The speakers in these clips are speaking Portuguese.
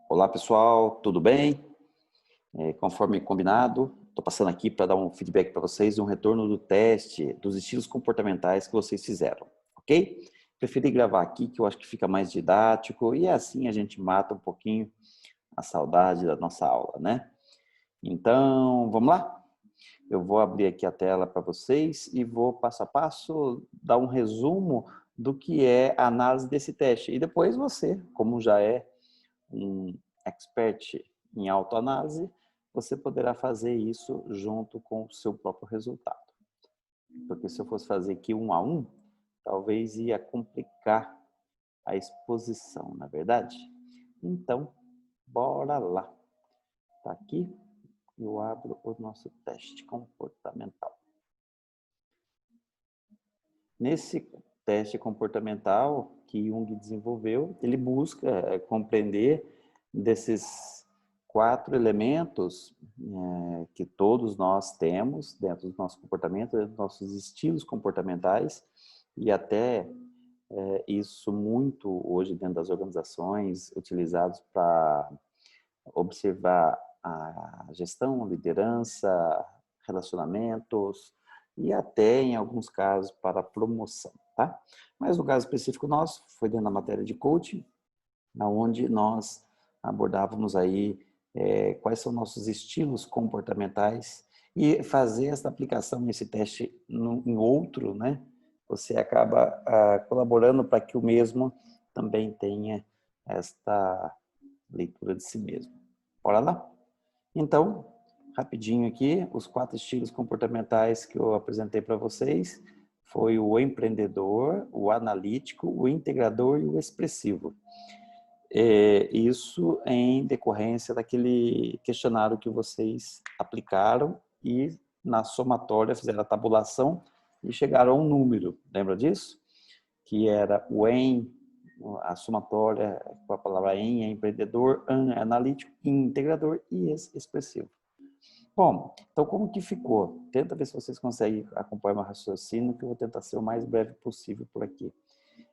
Olá, pessoal, tudo bem? Conforme combinado, estou passando aqui para dar um feedback para vocês, um retorno do teste dos estilos comportamentais que vocês fizeram, ok? Preferi gravar aqui, que eu acho que fica mais didático e assim a gente mata um pouquinho a saudade da nossa aula, né? Então, vamos lá? Eu vou abrir aqui a tela para vocês e vou passo a passo dar um resumo do que é a análise desse teste. E depois você, como já é um expert em autoanálise, você poderá fazer isso junto com o seu próprio resultado. Porque se eu fosse fazer aqui um a um, talvez ia complicar a exposição, na verdade? Então, bora lá. Tá aqui, eu abro o nosso teste comportamental. Nesse teste comportamental que Jung desenvolveu, ele busca compreender desses 4 elementos que todos nós temos dentro do nosso comportamento, dentro dos nossos estilos comportamentais, e até isso muito hoje dentro das organizações, utilizados para observar a gestão, liderança, relacionamentos e até, em alguns casos, para promoção, tá? Mas no caso específico nosso, foi dentro da matéria de coaching, onde nós abordávamos aí quais são nossos estilos comportamentais e fazer essa aplicação nesse teste em outro, né? Você acaba colaborando para que o mesmo também tenha esta leitura de si mesmo. Bora lá? Então, rapidinho aqui, os 4 estilos comportamentais que eu apresentei para vocês foi o empreendedor, o analítico, o integrador e o expressivo. Isso em decorrência daquele questionário que vocês aplicaram e na somatória fizeram a tabulação e chegaram a um número. Lembra disso? Que era o EM, a somatória com a palavra EM é empreendedor, AN é analítico, integrador e expressivo. Bom, então como que ficou? Tenta ver se vocês conseguem acompanhar meu raciocínio, que eu vou tentar ser o mais breve possível por aqui.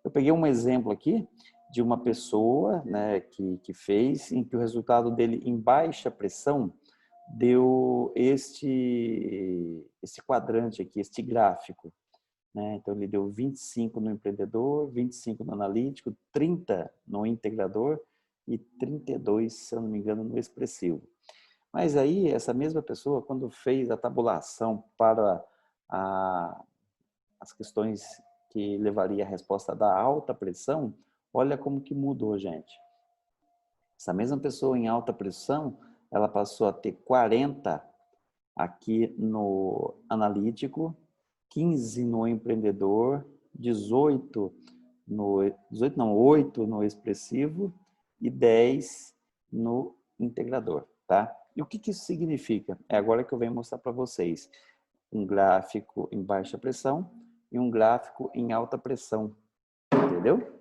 Eu peguei um exemplo aqui de uma pessoa, né, que fez, em que o resultado dele em baixa pressão deu este quadrante aqui, este gráfico. Né? Então, ele deu 25 no empreendedor, 25 no analítico, 30 no integrador e 32, se eu não me engano, no expressivo. Mas aí, essa mesma pessoa, quando fez a tabulação para as questões que levaria a resposta da alta pressão, olha como que mudou, gente. Essa mesma pessoa em alta pressão, ela passou a ter 40 aqui no analítico, 15 no empreendedor, 8 no expressivo e 10 no integrador, tá? E o que isso significa? É agora que eu venho mostrar para vocês. Um gráfico em baixa pressão e um gráfico em alta pressão, entendeu?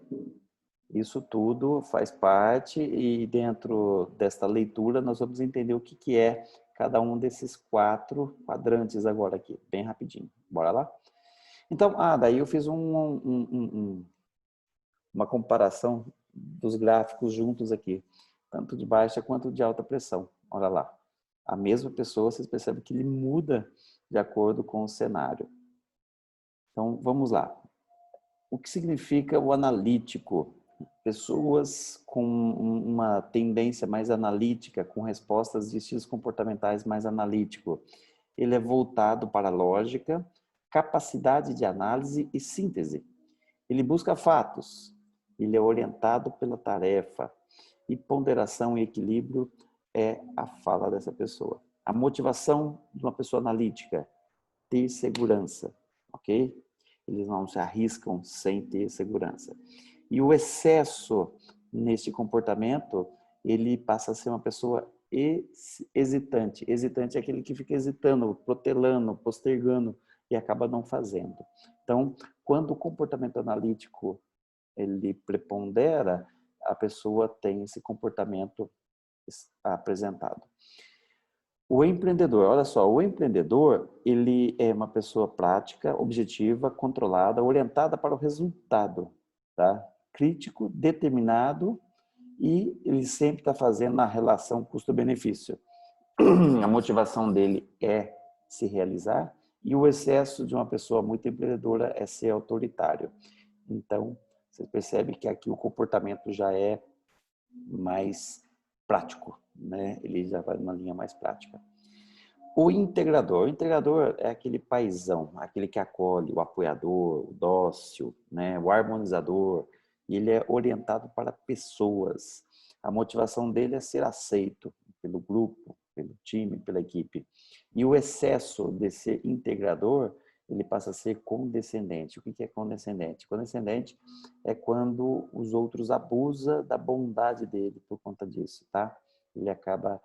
Isso tudo faz parte e dentro desta leitura nós vamos entender o que é cada um desses 4 quadrantes agora aqui, bem rapidinho. Bora lá? Então, daí eu fiz uma comparação dos gráficos juntos aqui, tanto de baixa quanto de alta pressão. Olha lá. A mesma pessoa, vocês percebem que ele muda de acordo com o cenário. Então, vamos lá. O que significa o analítico? Pessoas com uma tendência mais analítica, com respostas de estilos comportamentais mais analítico. Ele é voltado para a lógica, capacidade de análise e síntese. Ele busca fatos. Ele é orientado pela tarefa. E ponderação e equilíbrio é a fala dessa pessoa. A motivação de uma pessoa analítica, ter segurança, ok? Eles não se arriscam sem ter segurança. E o excesso neste comportamento, ele passa a ser uma pessoa hesitante. Hesitante é aquele que fica hesitando, protelando, postergando e acaba não fazendo. Então, quando o comportamento analítico ele prepondera, a pessoa tem esse comportamento apresentado. O empreendedor, olha só, o empreendedor, ele é uma pessoa prática, objetiva, controlada, orientada para o resultado, tá? Crítico, determinado e ele sempre está fazendo a relação custo-benefício. A motivação dele é se realizar e o excesso de uma pessoa muito empreendedora é ser autoritário. Então, você percebe que aqui o comportamento já é mais prático, né? Ele já vai numa linha mais prática. O integrador é aquele paizão, aquele que acolhe, o apoiador, o dócil, né? O harmonizador. Ele é orientado para pessoas. A motivação dele é ser aceito pelo grupo, pelo time, pela equipe. E o excesso de ser integrador, ele passa a ser condescendente. O que é condescendente? Condescendente é quando os outros abusam da bondade dele por conta disso, tá? Ele acaba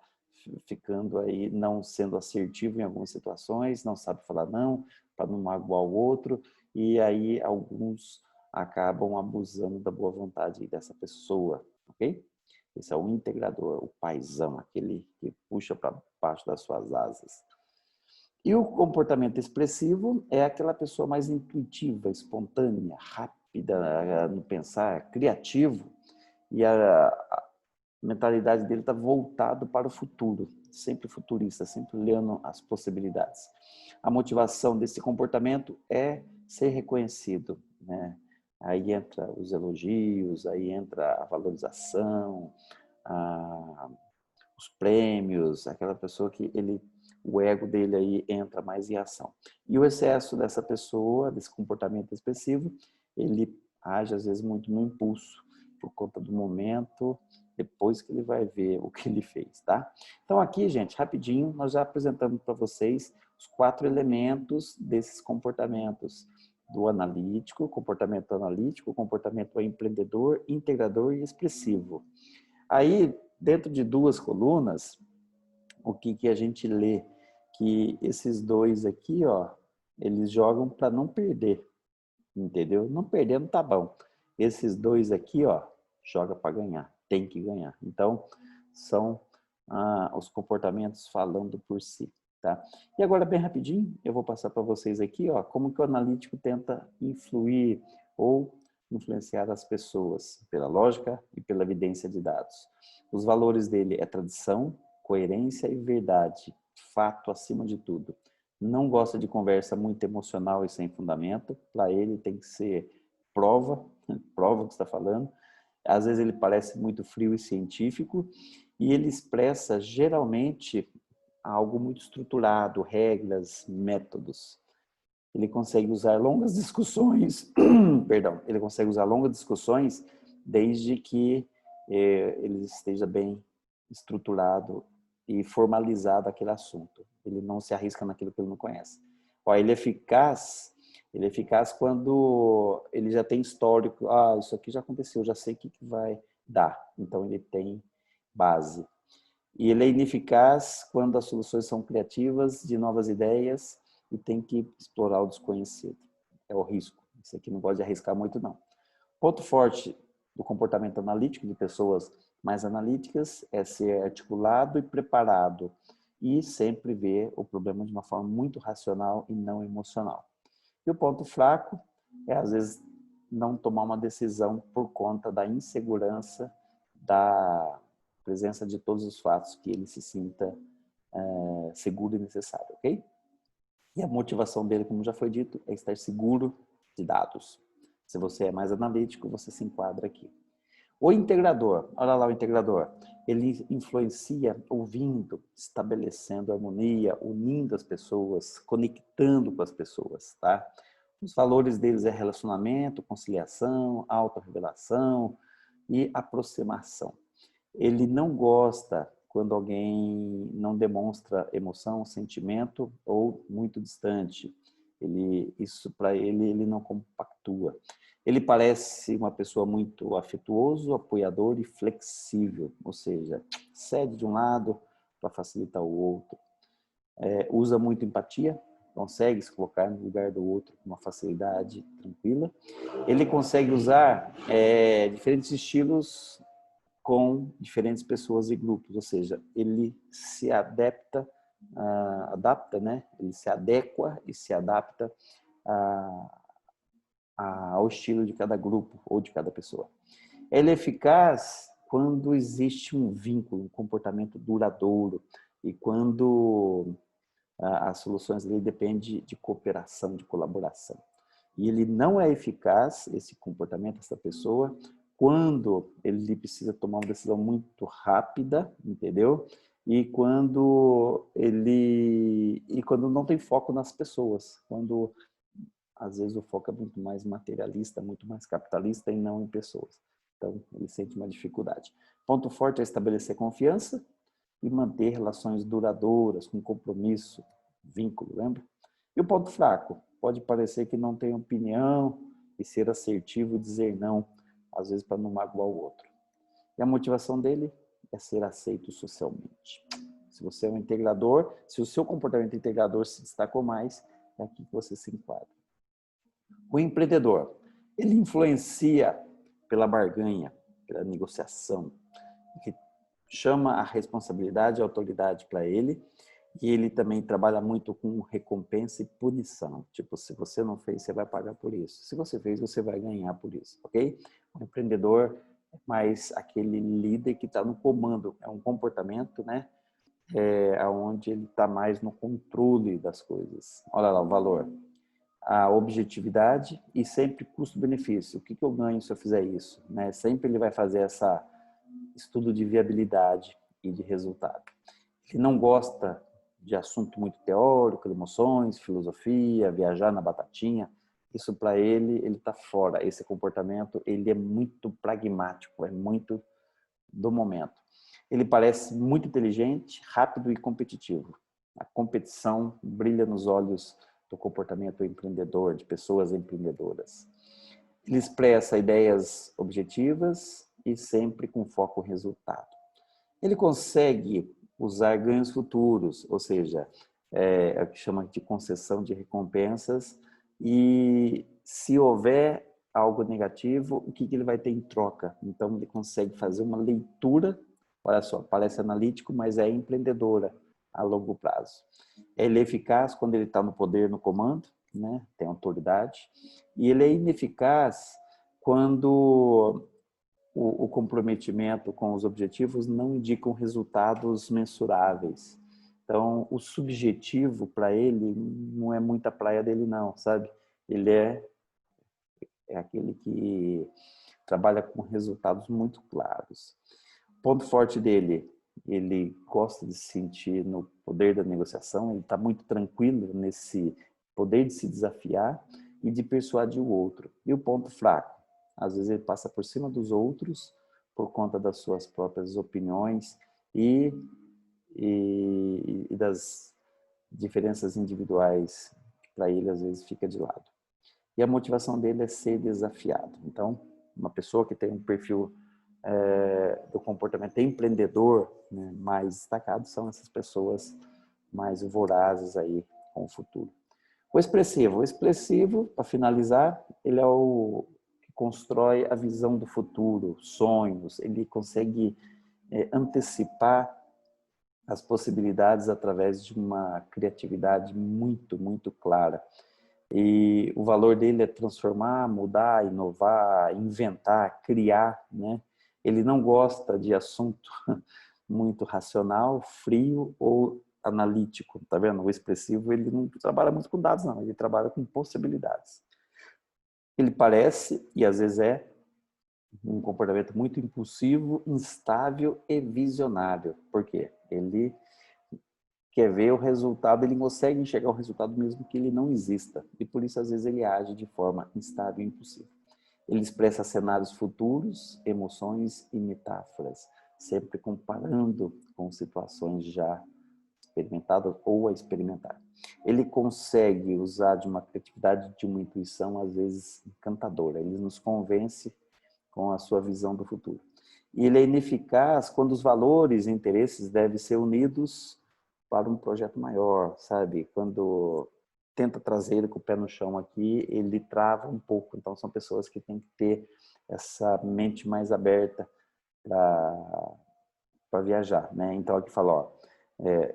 ficando aí, não sendo assertivo em algumas situações, não sabe falar não, para não magoar o outro, e aí alguns acabam abusando da boa vontade dessa pessoa, ok? Esse é o integrador, o paizão, aquele que puxa para baixo das suas asas. E o comportamento expressivo é aquela pessoa mais intuitiva, espontânea, rápida no pensar, criativo, e a mentalidade dele está voltado para o futuro, sempre futurista, sempre olhando as possibilidades. A motivação desse comportamento é ser reconhecido, né? Aí entra os elogios, aí entra a valorização, os prêmios, aquela pessoa que o ego dele aí entra mais em ação. E o excesso dessa pessoa, desse comportamento expressivo, ele age às vezes muito no impulso, por conta do momento, depois que ele vai ver o que ele fez, tá? Então aqui, gente, rapidinho, nós já apresentamos para vocês os 4 elementos desses comportamentos do analítico, comportamento empreendedor, integrador e expressivo. Aí, dentro de 2 colunas, o que a gente lê? Que esses 2 aqui, ó, eles jogam para não perder, entendeu? Não perder não tá bom. Esses 2 aqui, ó, joga para ganhar, tem que ganhar. Então, são os comportamentos falando por si, tá? E agora, bem rapidinho, eu vou passar para vocês aqui, ó, como que o analítico tenta influir ou influenciar as pessoas, pela lógica e pela evidência de dados. Os valores dele é tradição, coerência e verdade, fato acima de tudo. Não gosta de conversa muito emocional e sem fundamento. Para ele tem que ser prova, prova o que está falando. Às vezes ele parece muito frio e científico e ele expressa geralmente algo muito estruturado, regras, métodos. Ele consegue usar longas discussões, perdão, ele consegue usar longas discussões desde que ele esteja bem estruturado e formalizado aquele assunto. Ele não se arrisca naquilo que ele não conhece. Ó, ele é eficaz quando ele já tem histórico. Ah, isso aqui já aconteceu, já sei o que vai dar. Então ele tem base. E ele é ineficaz quando as soluções são criativas, de novas ideias, e tem que explorar o desconhecido. É o risco. Isso aqui não pode arriscar muito, não. Ponto forte do comportamento analítico de pessoas mais analíticas é ser articulado e preparado e sempre ver o problema de uma forma muito racional e não emocional. E o ponto fraco é, às vezes, não tomar uma decisão por conta da insegurança, da presença de todos os fatos que ele se sinta seguro e necessário, ok? E a motivação dele, como já foi dito, é estar seguro de dados. Se você é mais analítico, você se enquadra aqui. O integrador, olha lá o integrador, ele influencia ouvindo, estabelecendo harmonia, unindo as pessoas, conectando com as pessoas, tá? Os valores deles é relacionamento, conciliação, autorrevelação e aproximação. Ele não gosta quando alguém não demonstra emoção, sentimento ou muito distante. Isso para ele não compactua. Ele parece uma pessoa muito afetuoso, apoiador e flexível, ou seja, cede de um lado para facilitar o outro. Usa muito empatia, consegue se colocar no lugar do outro com uma facilidade tranquila. Ele consegue usar diferentes estilos com diferentes pessoas e grupos, ou seja, ele se adapta, né? Ele se adequa e se adapta ao estilo de cada grupo ou de cada pessoa. Ele é eficaz quando existe um vínculo, um comportamento duradouro e quando as soluções ali dependem de cooperação, de colaboração. E ele não é eficaz, esse comportamento, essa pessoa, quando ele precisa tomar uma decisão muito rápida, entendeu? E quando não tem foco nas pessoas, quando às vezes o foco é muito mais materialista, muito mais capitalista e não em pessoas. Então, ele sente uma dificuldade. Ponto forte é estabelecer confiança e manter relações duradouras, com compromisso, vínculo, lembra? E o ponto fraco? Pode parecer que não tem opinião e ser assertivo e dizer não, às vezes para não magoar o outro. E a motivação dele é ser aceito socialmente. Se você é um integrador, se o seu comportamento integrador se destacou mais, é aqui que você se enquadra. O empreendedor, ele influencia pela barganha, pela negociação, que chama a responsabilidade e a autoridade para ele, e ele também trabalha muito com recompensa e punição. Tipo, se você não fez, você vai pagar por isso. Se você fez, você vai ganhar por isso, ok? O empreendedor é mais aquele líder que está no comando, é um comportamento, né? Onde ele está mais no controle das coisas. Olha lá o valor. A objetividade e sempre custo-benefício. O que eu ganho se eu fizer isso? Né? Sempre ele vai fazer esse estudo de viabilidade e de resultado. Ele não gosta de assunto muito teórico, de emoções, filosofia, viajar na batatinha. Isso para ele está fora. Esse comportamento, ele é muito pragmático, é muito do momento. Ele parece muito inteligente, rápido e competitivo. A competição brilha nos olhos do comportamento empreendedor, de pessoas empreendedoras. Ele expressa ideias objetivas e sempre com foco em resultado. Ele consegue usar ganhos futuros, ou seja, é o que chama de concessão de recompensas, e se houver algo negativo, o que ele vai ter em troca? Então, ele consegue fazer uma leitura, olha só, parece analítico, mas é empreendedora a longo prazo. Ele é eficaz quando ele está no poder, no comando, né? Tem autoridade, e ele é ineficaz quando o comprometimento com os objetivos não indicam resultados mensuráveis. Então, o subjetivo para ele não é muita praia dele não, sabe? Ele é aquele que trabalha com resultados muito claros. O ponto forte dele, ele gosta de se sentir no poder da negociação, ele está muito tranquilo nesse poder de se desafiar e de persuadir o outro. E o ponto fraco, às vezes ele passa por cima dos outros por conta das suas próprias opiniões e das diferenças individuais que para ele às vezes fica de lado. E a motivação dele é ser desafiado. Então, uma pessoa que tem um perfil do comportamento empreendedor, né, mais destacado são essas pessoas mais vorazes aí com o futuro. O expressivo, para finalizar, ele é o que constrói a visão do futuro, sonhos, ele consegue antecipar as possibilidades através de uma criatividade muito, muito clara. E o valor dele é transformar, mudar, inovar, inventar, criar, né? Ele não gosta de assunto muito racional, frio ou analítico, tá vendo? O expressivo, ele não trabalha muito com dados, não, ele trabalha com possibilidades. Ele parece, e às vezes é, um comportamento muito impulsivo, instável e visionário. Por quê? Ele quer ver o resultado, ele consegue enxergar o resultado mesmo que ele não exista. E por isso, às vezes, ele age de forma instável e impulsiva. Ele expressa cenários futuros, emoções e metáforas, sempre comparando com situações já experimentadas ou a experimentar. Ele consegue usar de uma criatividade, de uma intuição, às vezes, encantadora. Ele nos convence com a sua visão do futuro. E ele é ineficaz quando os valores e interesses devem ser unidos para um projeto maior, sabe? Quando tenta trazer ele com o pé no chão aqui, ele trava um pouco. Então, são pessoas que têm que ter essa mente mais aberta para viajar, né? Então, aqui fala, ó,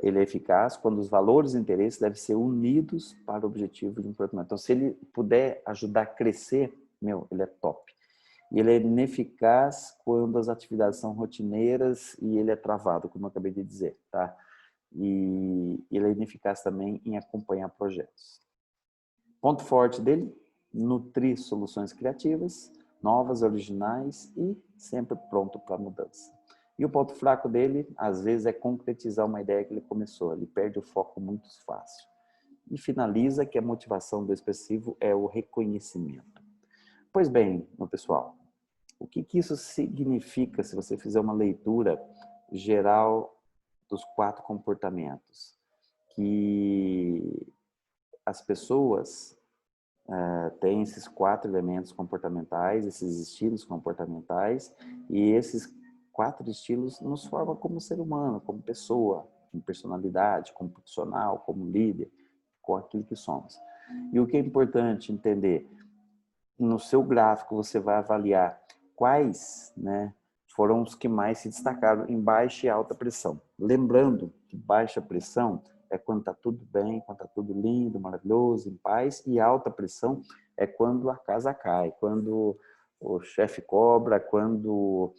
ele é eficaz quando os valores e interesses devem ser unidos para o objetivo de um projeto maior. Então, se ele puder ajudar a crescer, meu, ele é top. E ele é ineficaz quando as atividades são rotineiras e ele é travado, como eu acabei de dizer, tá? E ele é ineficaz também em acompanhar projetos. Ponto forte dele, nutrir soluções criativas, novas, originais e sempre pronto para mudança. E o ponto fraco dele, às vezes, é concretizar uma ideia que ele começou. Ele perde o foco muito fácil. E finaliza que a motivação do expressivo é o reconhecimento. Pois bem, meu pessoal, o que isso significa se você fizer uma leitura geral dos 4 comportamentos? Que as pessoas têm esses 4 elementos comportamentais, esses estilos comportamentais, e esses 4 estilos nos formam como ser humano, como pessoa, como personalidade, como profissional, como líder, com aquilo que somos. E o que é importante entender, no seu gráfico você vai avaliar quais, né, foram os que mais se destacaram em baixa e alta pressão. Lembrando que baixa pressão é quando está tudo bem, quando está tudo lindo, maravilhoso, em paz, e alta pressão é quando a casa cai, quando o chefe cobra, quando,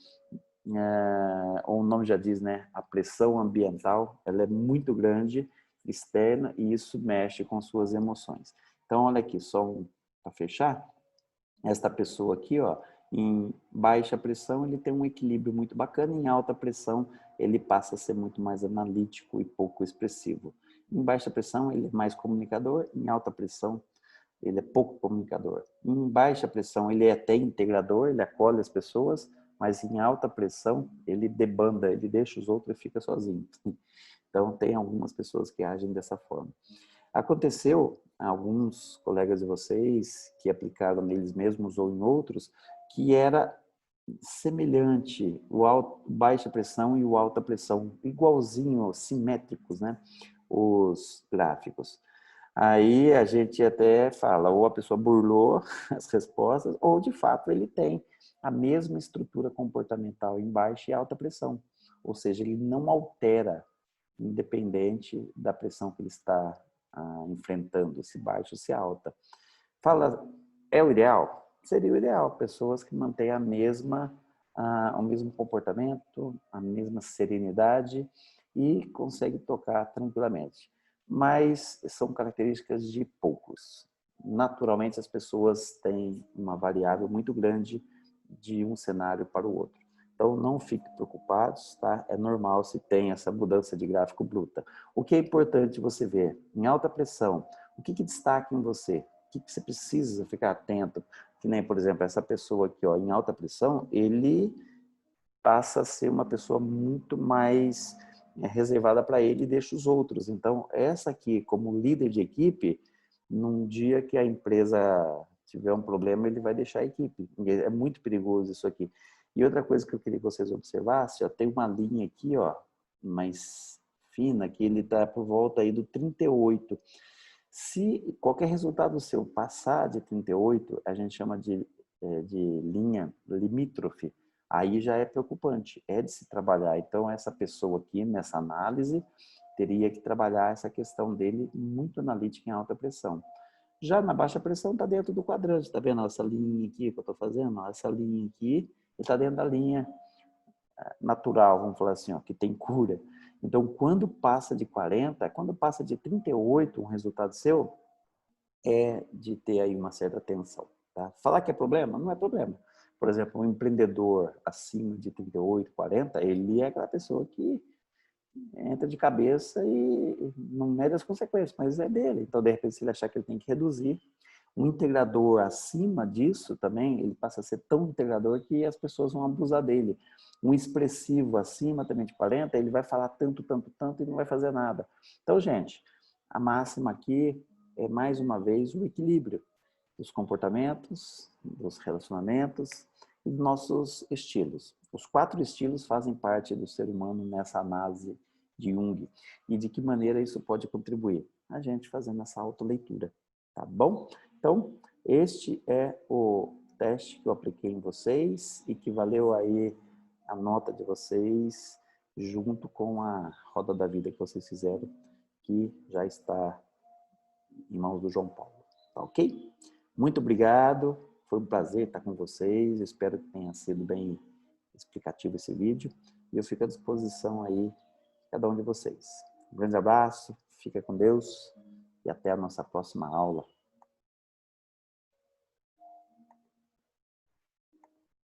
o nome já diz, né, a pressão ambiental, ela é muito grande, externa, e isso mexe com suas emoções. Então, olha aqui, só para fechar, esta pessoa aqui, ó, em baixa pressão, ele tem um equilíbrio muito bacana, em alta pressão, ele passa a ser muito mais analítico e pouco expressivo. Em baixa pressão, ele é mais comunicador, em alta pressão, ele é pouco comunicador. Em baixa pressão, ele é até integrador, ele acolhe as pessoas, mas em alta pressão, ele debanda, ele deixa os outros e fica sozinho. Então, tem algumas pessoas que agem dessa forma. Aconteceu, alguns colegas de vocês que aplicaram neles mesmos ou em outros, que era semelhante o baixa pressão e o alta pressão, igualzinho, simétricos, né? Os gráficos. Aí a gente até fala, ou a pessoa burlou as respostas, ou de fato ele tem a mesma estrutura comportamental em baixa e alta pressão. Ou seja, ele não altera, independente da pressão que ele está enfrentando, se baixa ou se alta. Fala, é o ideal? Seria o ideal, pessoas que mantêm o mesmo comportamento, a mesma serenidade e conseguem tocar tranquilamente. Mas são características de poucos. Naturalmente, as pessoas têm uma variável muito grande de um cenário para o outro. Então, não fiquem preocupados, tá? É normal se tem essa mudança de gráfico bruta. O que é importante você ver? Em alta pressão, o que destaca em você? O que você precisa ficar atento? Que nem, por exemplo, essa pessoa aqui, ó, em alta pressão, ele passa a ser uma pessoa muito mais reservada para ele e deixa os outros. Então, essa aqui, como líder de equipe, num dia que a empresa tiver um problema, ele vai deixar a equipe. É muito perigoso isso aqui. E outra coisa que eu queria que vocês observassem, ó, tem uma linha aqui, ó, mais fina, que ele está por volta aí do 38. Se qualquer resultado seu passar de 38, a gente chama de linha limítrofe, aí já é preocupante, é de se trabalhar. Então, essa pessoa aqui, nessa análise, teria que trabalhar essa questão dele muito analítica em alta pressão. Já na baixa pressão está dentro do quadrante, tá vendo essa linha aqui que eu estou fazendo? Essa linha aqui está dentro da linha natural, vamos falar assim, ó, que tem cura. Então, quando passa de 40, quando passa de 38, um resultado seu, é de ter aí uma certa tensão. Tá? Falar que é problema? Não é problema. Por exemplo, um empreendedor acima de 38, 40, ele é aquela pessoa que entra de cabeça e não mede as consequências, mas é dele. Então, de repente, se ele achar que ele tem que reduzir, um integrador acima disso também, ele passa a ser tão integrador que as pessoas vão abusar dele. Um expressivo acima também de 40, ele vai falar tanto, tanto, tanto e não vai fazer nada. Então, gente, a máxima aqui é, mais uma vez, o equilíbrio dos comportamentos, dos relacionamentos e dos nossos estilos. Os 4 estilos fazem parte do ser humano nessa análise de Jung. E de que maneira isso pode contribuir? A gente fazendo essa autoleitura, tá bom? Então, este é o teste que eu apliquei em vocês e que valeu aí a nota de vocês junto com a roda da vida que vocês fizeram, que já está em mãos do João Paulo. Tá ok? Muito obrigado. Foi um prazer estar com vocês. Espero que tenha sido bem explicativo esse vídeo. E eu fico à disposição aí, cada um de vocês. Um grande abraço, fica com Deus e até a nossa próxima aula.